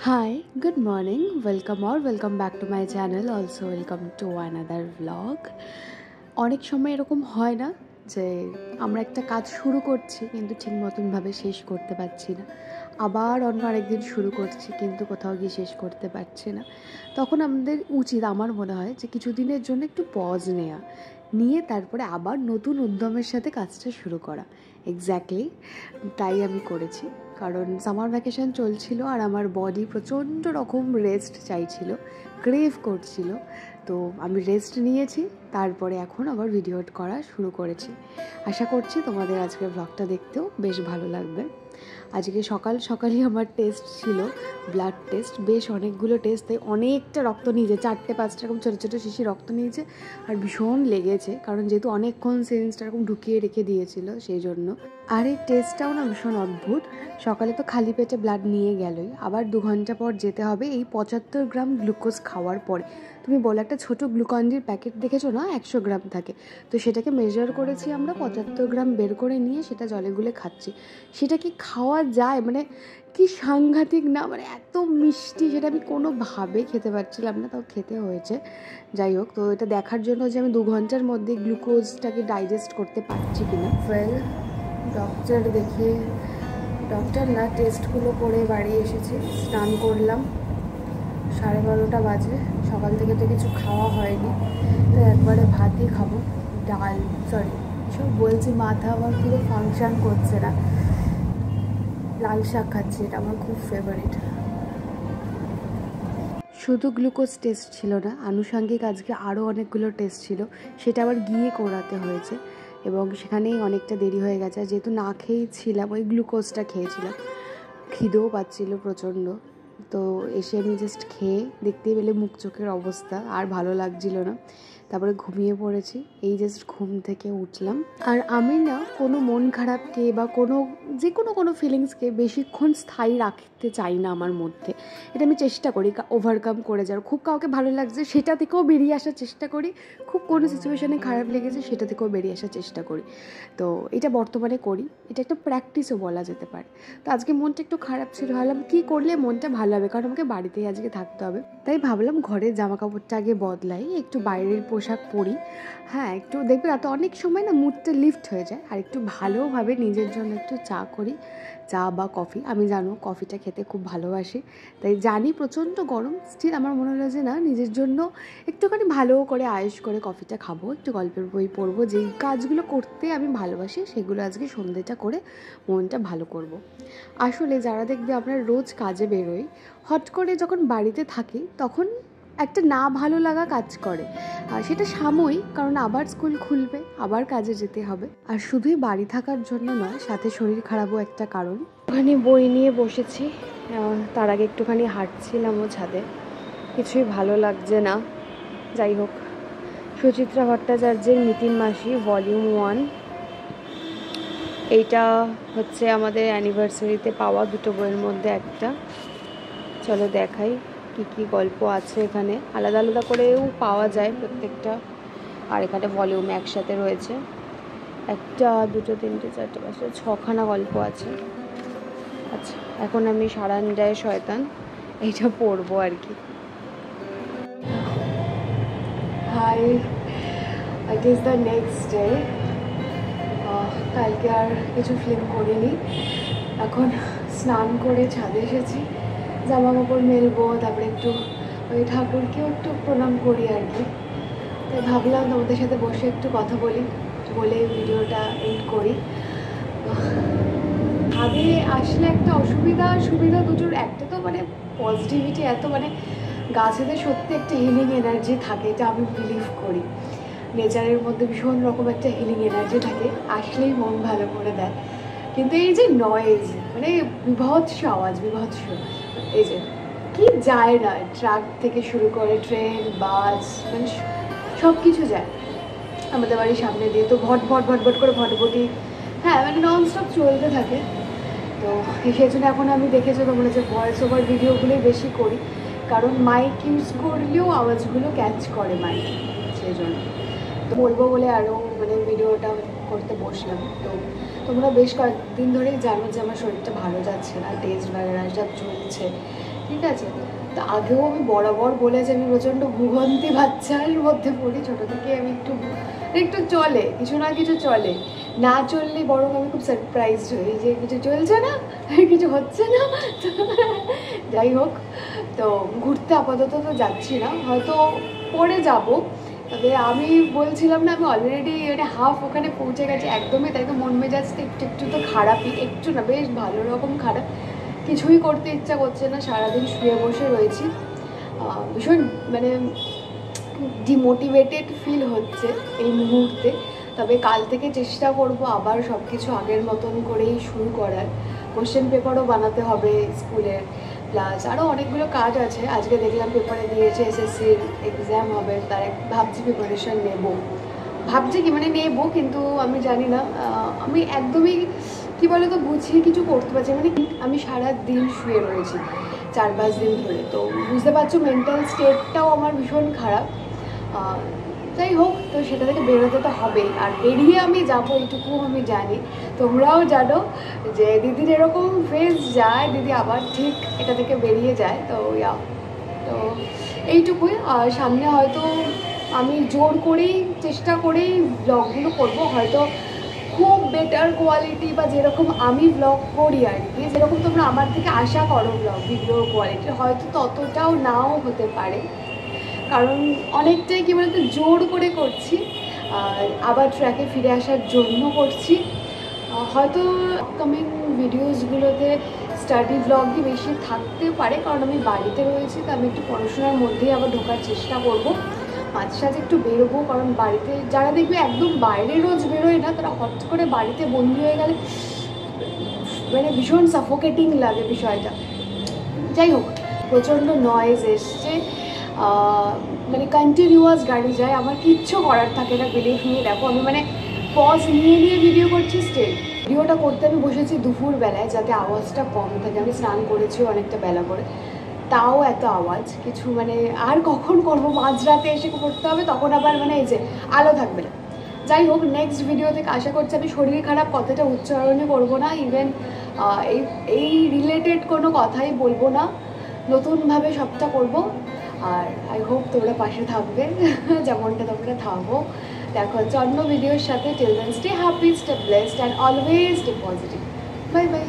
Hi, good morning. Welcome back to my channel. Also welcome to another vlog. অনেক সময় এরকম হয় না যে আমরা একটা কাজ শুরু করছি কিন্তু ঠিক মতনভাবে শেষ করতে পারছি না, আবার অন্য আরেকদিন শুরু করছি কিন্তু কোথাও গিয়ে শেষ করতে পারছি না। তখন আমাদের উচিত, আমার মনে হয়, যে কিছুদিনের জন্য একটু পজ নিয়ে তারপরে আবার নতুন উদ্যমের সাথে কাজটা শুরু করা। এক্স্যাক্টলি তাই আমি করেছি, কারণ সামার ভ্যাকেশন চলছিল আর আমার বডি প্রচণ্ড রকম রেস্ট চাইছিল, ক্রেভ করছিল। তো আমি রেস্ট নিয়েছি, তারপরে এখন আবার ভিডিও করা শুরু করেছি। আশা করছি তোমাদের আজকের ব্লগটা দেখতেও বেশ ভালো লাগবে। আজকে সকালই আমার টেস্ট ছিল, ব্লাড টেস্ট, বেশ অনেকগুলো টেস্ট, তাই অনেকটা রক্ত নিয়েছে, 4-5 রকম ছোটো ছোটো শিশি রক্ত নিয়েছে। আর ভীষণ লেগেছে, কারণ যেহেতু অনেকক্ষণ সিরিঞ্জটা এরকম ঢুকিয়ে রেখে দিয়েছিল সেই জন্য। আর এই টেস্টটাও না ভীষণ অদ্ভুত। সকালে তো খালি পেটে ব্লাড নিয়ে গেলই, আবার 2 ঘন্টা পর যেতে হবে এই 75 গ্রাম গ্লুকোজ খাওয়ার পরে। তুমি বলো, একটা ছোটো গ্লুকন্ডির প্যাকেট দেখেছো না, 100 গ্রাম থাকে, তো সেটাকে মেজার করেছি আমরা, 75 গ্রাম বের করে নিয়ে সেটা জলে গুলে খাচ্ছি। সেটা কি খাওয়া যায়? মানে কি সাংঘাতিক না, মানে এত মিষ্টি, সেটা আমি কোনোভাবে খেতে পারছিলাম না, তাও খেতে হয়েছে। যাই হোক, তো এটা দেখার জন্য যে আমি 2 ঘন্টার মধ্যে গ্লুকোজটাকে ডাইজেস্ট করতে পারছি কিনা। ডক্টর না, টেস্টগুলো করে বাড়ি এসেছি, স্নান করলাম, 12:30 বাজে। সকাল থেকে তো কিছু খাওয়া হয়নি, তো একবারে ভাতই খাবো। সব বলছি, মাথা আমার পুরো ফাংশন করছে না। লাল শাক খাচ্ছি, এটা আমার খুব ফেভারিট। শুধু গ্লুকোজ টেস্ট ছিল না, আনুষঙ্গিক আজকে আরও অনেকগুলো টেস্ট ছিল, সেটা আবার গিয়ে করাতে হয়েছে, এবং সেখানেই অনেকটা দেরি হয়ে গেছে। যেহেতু না খেয়েই ছিলাম, ওই গ্লুকোজটা খেয়েছিলাম, খিদেও পাচ্ছিল প্রচণ্ড। তো এসে আমি জাস্ট খেয়ে দেখতেই পেলে মুখ চোখের অবস্থা, আর ভালো লাগছিল না, তারপরে ঘুমিয়ে পড়েছি। এই জাস্ট ঘুম থেকে উঠলাম। আর আমি না কোনো মন খারাপকে বা যে কোনো ফিলিংসকে বেশিক্ষণ স্থায়ী রাখতে চাই না আমার মধ্যে। এটা আমি চেষ্টা করি ওভারকাম করে যাওয়ার। খুব কাউকে ভালো লাগছে সেটা থেকেও বেরিয়ে আসার চেষ্টা করি, খুব কোনো সিচুয়েশানে খারাপ লেগেছে সেটা থেকেও বেরিয়ে আসার চেষ্টা করি। তো এটা বর্তমানে করি, এটা একটা প্র্যাকটিসও বলা যেতে পারে। তো আজকে মনটা একটু খারাপ ছিল, ভাবলাম কী করলে মনটা ভালো হবে, কারণ আমাকে বাড়িতেই আজকে থাকতে হবে। তাই ভাবলাম ঘরের জামা কাপড়টা আগে বদলাই, একটু বাইরের পোশাক পরি। হ্যাঁ, একটু দেখবে তো অনেক সময় না মুডটা লিফট হয়ে যায়। আর একটু ভালোভাবে নিজের জন্য একটু চা করি, চা বা কফি। আমি জানো কফিটা খেতে খুব ভালোবাসি, তাই জানি প্রচণ্ড গরম, স্টিল আমার মনে হলো যে না, নিজের জন্য একটুখানি ভালো করে আয়েশ করে কফিটা খাবো, একটু গল্পের বই পড়বো, যেই কাজগুলো করতে আমি ভালোবাসি সেগুলো আজকে সন্ধ্যেটা করে মনটা ভালো করব। আসলে যারা দেখবে আমরা রোজ কাজে বেরোই, হট করে যখন বাড়িতে থাকি তখন একটা না ভালো লাগা কাজ করে, আর সেটা সাময়িক, কারণ আবার স্কুল খুলবে, আবার কাজে যেতে হবে। আর শুধুই বাড়ি থাকার জন্য নয়, সাথে শরীর খারাপও একটা কারণ। একটুখানি বই নিয়ে বসেছি, তার আগে একটুখানি হাঁটছিলামও ছাদে, কিছুই ভালো লাগছে না। যাই হোক, সুচিত্রা ভট্টাচার্যের মিতিন মাসি ভলিউম 1, এইটা হচ্ছে আমাদের অ্যানিভার্সারিতে পাওয়া 2টো বইয়ের মধ্যে একটা। চলো দেখাই কি কি গল্প আছে এখানে, আলাদা আলাদা করেও পাওয়া যায় প্রত্যেকটা, আর এখানে ভলিউম একসাথে রয়েছে। 1, 2, 3, 4, 5, 6খানা গল্প আছে। আচ্ছা, এখন আমি সারাঞ্জায় শয়তান এইটা পড়বো আর কি। Hi, it is the next day. কালকে আর কিছু ফিল্ম করিনি, এখন স্নান করে ছাদে এসেছি, জামা কাপড় মেলবো, তারপরে একটু ওই ঠাকুরকেও একটু প্রণাম করি আর কি। তাই ভাবলাম তোমাদের সাথে বসে একটু কথা বলে ভিডিওটা এন্ড করি। ছাদে আসলে একটা সুবিধা দুটোর, একটা তো মানে পজিটিভিটি এত, মানে গাছেদের সত্যি একটা হিলিং এনার্জি থাকে, এটা আমি বিলিভ করি। নেচারের মধ্যে ভীষণ রকম একটা হিলিং এনার্জি থাকে, আসলেই মন ভালো করে দেয়। কিন্তু এই যে নয়েজ, মানে বিভৎস আওয়াজ, এই যে কি যায় না, ট্রাক থেকে শুরু করে ট্রেন, বাস, মানে সব কিছু যায় আমাদের বাড়ির সামনে দিয়ে, তো ভট করে ভটভটি, হ্যাঁ মানে ননস্টপ চলতে থাকে। তো সেই জন্য এখন আমি দেখেছি তোমরা যে ভয়েস ওভার ভিডিওগুলোই বেশি করি, কারণ মাইক ইউজ করলেও আওয়াজগুলো ক্যাচ করে মাইক, সেই জন্য তো বলবো বলে আরও মানে ভিডিওটা করতে বসলাম। তো তোমরা বেশ কয়েকদিন ধরেই জানো যে আমার শরীরটা ভালো যাচ্ছে না, টেস্ট বাগেরা সব চলছে, ঠিক আছে। তো আগেও আমি বরাবর বলে যে আমি প্রচণ্ড ভূগন্তি বাচ্চার মধ্যে পড়ি, ছোটো থেকে আমি একটু চলে কিছু না কিছু চলে, না চললে বরং আমি খুব সারপ্রাইজড হই যে কিছু চলছে না, কিছু হচ্ছে না। যাই হোক, তো ঘুরতে আপাতত তো যাচ্ছি না, হয়তো পরে যাব। তবে আমি বলছিলাম না, আমি অলরেডি হাফ ওখানে পৌঁছে গেছি, একদমই তাই। তো মন মেজাজটা একটু তো খারাপই, একটু না বেশ ভালো রকম খারাপ, কিছুই করতে ইচ্ছা করছে না, সারাদিন শুয়ে বসে রয়েছি, ভীষণ মানে ডিমোটিভেটেড ফিল হচ্ছে এই মুহূর্তে। তবে কাল থেকে চেষ্টা করব আবার সব কিছু আগের মতন করেই শুরু করার। কোশ্চেন পেপারও বানাতে হবে স্কুলের, প্লাস আরও অনেকগুলো কাজ আছে। আজকে দেখলাম পেপারে দিয়েছে এসএসসির এক্সাম হবে, তার ভাবছি প্রিপারেশান ভাবছি কি মানে নেবো, কিন্তু আমি জানি না, আমি একদমই কী বলে তো গুছিয়ে কিছু করতে পারছি মানে আমি সারা দিন শুয়ে রয়েছি 4-5 দিন ধরে, তো বুঝতে পারছো মেন্টাল স্টেটটাও আমার ভীষণ খারাপ। যাই হোক, তো সেটা থেকে বেরোতে তো হবেই, আর বেরিয়ে আমি যাবো এইটুকু আমি জানি, তোমরাও জানো যে দিদির এরকম ফেজ যায়, দিদি আবার ঠিক এটা থেকে বেরিয়ে যায়। তো তো এইটুকুই। আর সামনে হয়তো আমি জোর করেই চেষ্টা করেই ব্লগগুলো করবো, হয়তো খুব বেটার কোয়ালিটি বা যেরকম আমি ব্লগ করি আর কি, যেরকম তোমরা আমার থেকে আশা করো ব্লগ ভিডিওর কোয়ালিটি, হয়তো ততটাও নাও হতে পারে, কারণ অনেকটাই কি বলতো জোর করে করছি, আবার ট্র্যাকে ফিরে আসার জন্য করছি। হয়তো আপকামিং ভিডিওসগুলোতে স্টাডি ব্লগই বেশি থাকতে পারে, কারণ আমি বাড়িতে রয়েছি, তো আমি একটু পড়াশোনার মধ্যেই আবার ঢোকার চেষ্টা করব, মাঝে সাঝে একটু বেরোবো, কারণ বাড়িতে যারা দেখবে একদম বাইরে রোজ বেরোয় না, তারা হট করে বাড়িতে বন্দি হয়ে গেলে মানে ভীষণ সাফোকেটিং লাগে বিষয়টা। যাই হোক, প্রচণ্ড নয়েজ এসছে, মানে কন্টিনিউয়াস গাড়ি যায়, আমার কিচ্ছু করার থাকে না, বিলিভ মি। দেখো আমি মানে পজ নিয়ে ভিডিও করছি, স্টিল ভিডিওটা করতে আমি বসেছি দুপুরবেলায়, যাতে আওয়াজটা কম থাকে। আমি স্নান করেছি অনেকটা বেলা করে, তাও এত আওয়াজ কিছু মানে আর কখন করবো, মাঝরাতে এসে করতে হবে, তখন আবার মানে এই যে আলো থাকবে না। যাই হোক, নেক্সট ভিডিও থেকে আশা করছি আমি শরীর খারাপ কথাটা উচ্চারণই করবো না, ইভেন এই রিলেটেড কোনো কথাই বলবো না, নতুনভাবে সবটা করব। আর আই হোপ তোমরা পাশে থাকবে যেমনটা তোমরা থাকো। দেখো হচ্ছে অন্য ভিডিওর সাথে। Till then stay happy, stay blessed and always stay positive. Bye by.